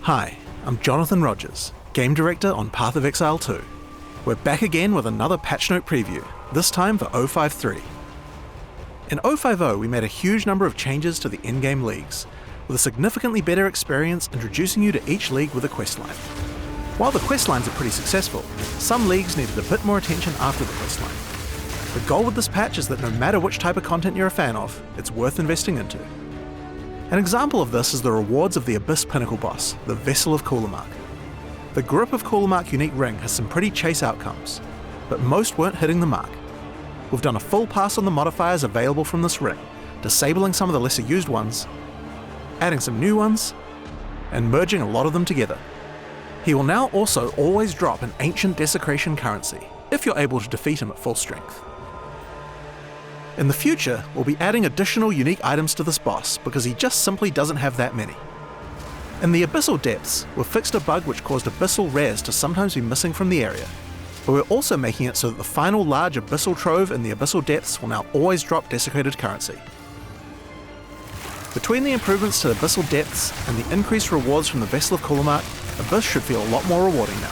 Hi, I'm Jonathan Rogers, Game Director on Path of Exile 2. We're back again with another patch note preview, this time for 053. In 050, we made a huge number of changes to the in-game leagues, with a significantly better experience introducing you to each league with a questline. While the questlines are pretty successful, some leagues needed a bit more attention after the questline. The goal with this patch is that no matter which type of content you're a fan of, it's worth investing into. An example of this is the rewards of the Abyss Pinnacle boss, the Vessel of Coolamark. The Grip of Coolamark unique ring has some pretty chase outcomes, but most weren't hitting the mark. We've done a full pass on the modifiers available from this ring, disabling some of the lesser used ones, adding some new ones, and merging a lot of them together. He will now also always drop an Ancient Desecration currency, if you're able to defeat him at full strength. In the future, we'll be adding additional unique items to this boss because he just simply doesn't have that many. In the Abyssal Depths, we've fixed a bug which caused Abyssal rares to sometimes be missing from the area, but we're also making it so that the final large Abyssal Trove in the Abyssal Depths will now always drop desecrated currency. Between the improvements to the Abyssal Depths and the increased rewards from the Vessel of Coolamark, Abyss should feel a lot more rewarding now.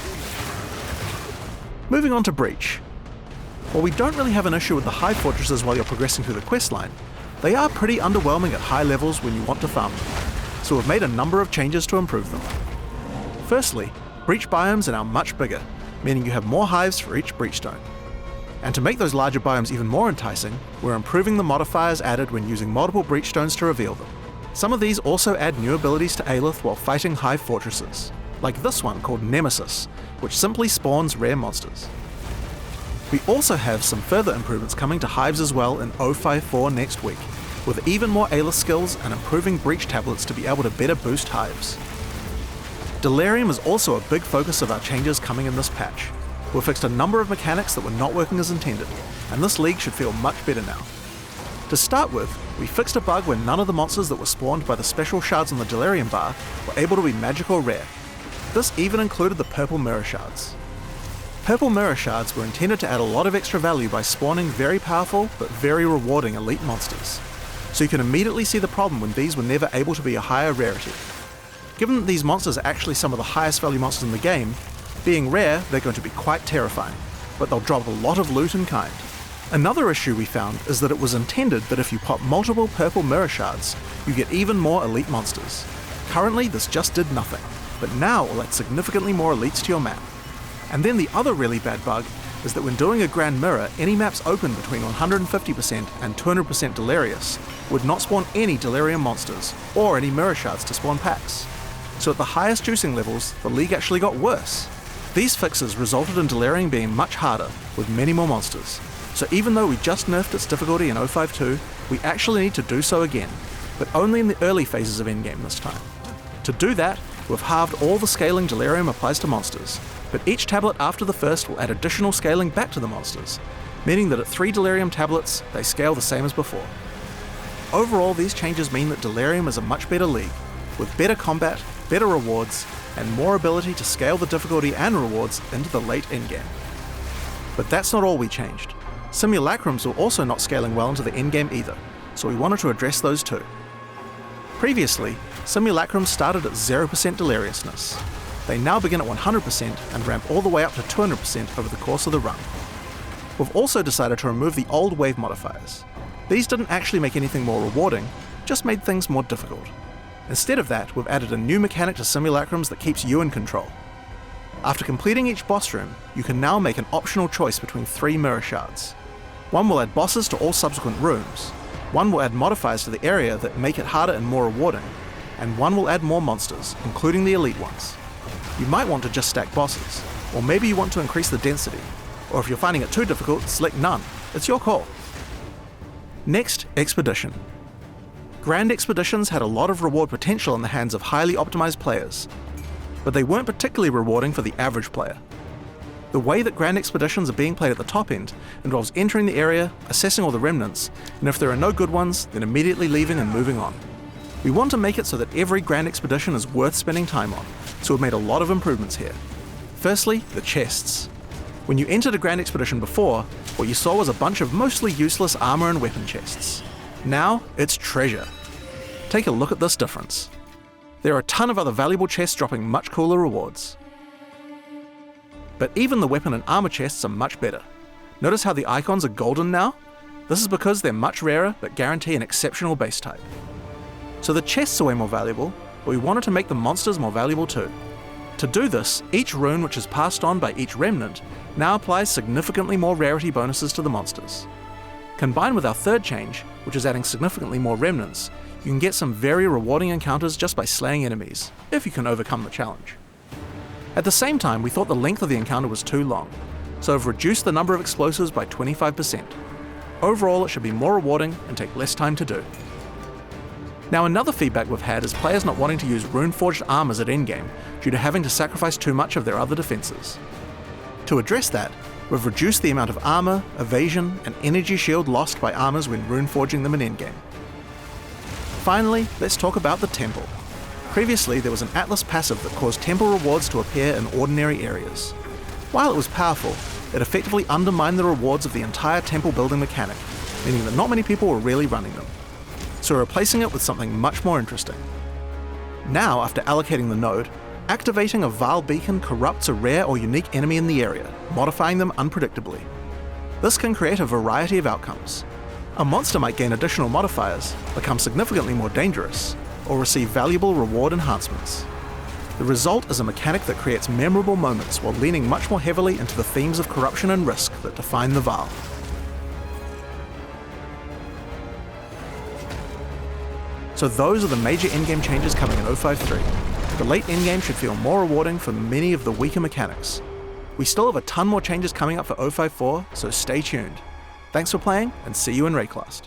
Moving on to Breach. While we don't really have an issue with the Hive Fortresses while you're progressing through the questline, they are pretty underwhelming at high levels when you want to farm them, so we've made a number of changes to improve them. Firstly, Breach biomes are now much bigger, meaning you have more hives for each Breachstone. And to make those larger biomes even more enticing, we're improving the modifiers added when using multiple Breachstones to reveal them. Some of these also add new abilities to Aelith while fighting Hive Fortresses, like this one called Nemesis, which simply spawns rare monsters. We also have some further improvements coming to Hives as well in 054 next week, with even more Aelith skills and improving Breach tablets to be able to better boost Hives. Delirium is also a big focus of our changes coming in this patch. We've fixed a number of mechanics that were not working as intended, and this league should feel much better now. To start with, we fixed a bug where none of the monsters that were spawned by the special shards on the Delirium bar were able to be magic or rare. This even included the purple mirror shards. Purple mirror shards were intended to add a lot of extra value by spawning very powerful but very rewarding elite monsters, so you can immediately see the problem when these were never able to be a higher rarity. Given that these monsters are actually some of the highest value monsters in the game, being rare, they're going to be quite terrifying, but they'll drop a lot of loot in kind. Another issue we found is that it was intended that if you pop multiple purple mirror shards, you get even more elite monsters. Currently, this just did nothing, but now it will add significantly more elites to your map. And then the other really bad bug is that when doing a Grand Mirror, any maps open between 150% and 200% Delirious would not spawn any Delirium monsters, or any mirror shards to spawn packs. So at the highest juicing levels, the league actually got worse. These fixes resulted in Delirium being much harder, with many more monsters. So even though we just nerfed its difficulty in 052, we actually need to do so again, but only in the early phases of endgame this time. To do that, we've halved all the scaling Delirium applies to monsters, but each tablet after the first will add additional scaling back to the monsters, meaning that at 3 Delirium tablets, they scale the same as before. Overall, these changes mean that Delirium is a much better league, with better combat, better rewards, and more ability to scale the difficulty and rewards into the late endgame. But that's not all we changed. Simulacrums were also not scaling well into the endgame either, so we wanted to address those too. Previously, Simulacrums started at 0% Deliriousness. They now begin at 100% and ramp all the way up to 200% over the course of the run. We've also decided to remove the old wave modifiers. These didn't actually make anything more rewarding, just made things more difficult. Instead of that, we've added a new mechanic to Simulacrums that keeps you in control. After completing each boss room, you can now make an optional choice between 3 mirror shards. One will add bosses to all subsequent rooms, one will add modifiers to the area that make it harder and more rewarding, and one will add more monsters, including the elite ones. You might want to just stack bosses, or maybe you want to increase the density, or if you're finding it too difficult, select none. It's your call. Next, Expedition. Grand Expeditions had a lot of reward potential in the hands of highly optimized players, but they weren't particularly rewarding for the average player. The way that Grand Expeditions are being played at the top end involves entering the area, assessing all the remnants, and if there are no good ones, then immediately leaving and moving on. We want to make it so that every Grand Expedition is worth spending time on, so we've made a lot of improvements here. Firstly, the chests. When you entered a Grand Expedition before, what you saw was a bunch of mostly useless armor and weapon chests. Now, it's treasure. Take a look at this difference. There are a ton of other valuable chests dropping much cooler rewards. But even the weapon and armor chests are much better. Notice how the icons are golden now? This is because they're much rarer but guarantee an exceptional base type. So the chests are way more valuable, but we wanted to make the monsters more valuable too. To do this, each rune which is passed on by each remnant now applies significantly more rarity bonuses to the monsters. Combined with our third change, which is adding significantly more remnants, you can get some very rewarding encounters just by slaying enemies, if you can overcome the challenge. At the same time, we thought the length of the encounter was too long, so we've reduced the number of explosives by 25%. Overall, it should be more rewarding and take less time to do. Now, another feedback we've had is players not wanting to use rune-forged armors at endgame due to having to sacrifice too much of their other defenses. To address that, we've reduced the amount of armor, evasion, and energy shield lost by armors when rune-forging them in endgame. Finally, let's talk about the temple. Previously, there was an Atlas passive that caused temple rewards to appear in ordinary areas. While it was powerful, it effectively undermined the rewards of the entire temple building mechanic, meaning that not many people were really running them. So we're replacing it with something much more interesting. Now, after allocating the node, activating a Vaal beacon corrupts a rare or unique enemy in the area, modifying them unpredictably. This can create a variety of outcomes. A monster might gain additional modifiers, become significantly more dangerous, or receive valuable reward enhancements. The result is a mechanic that creates memorable moments while leaning much more heavily into the themes of corruption and risk that define the Vaal. So those are the major endgame changes coming in 053. The late endgame should feel more rewarding for many of the weaker mechanics. We still have a ton more changes coming up for 054, so stay tuned. Thanks for playing, and see you in Raycast.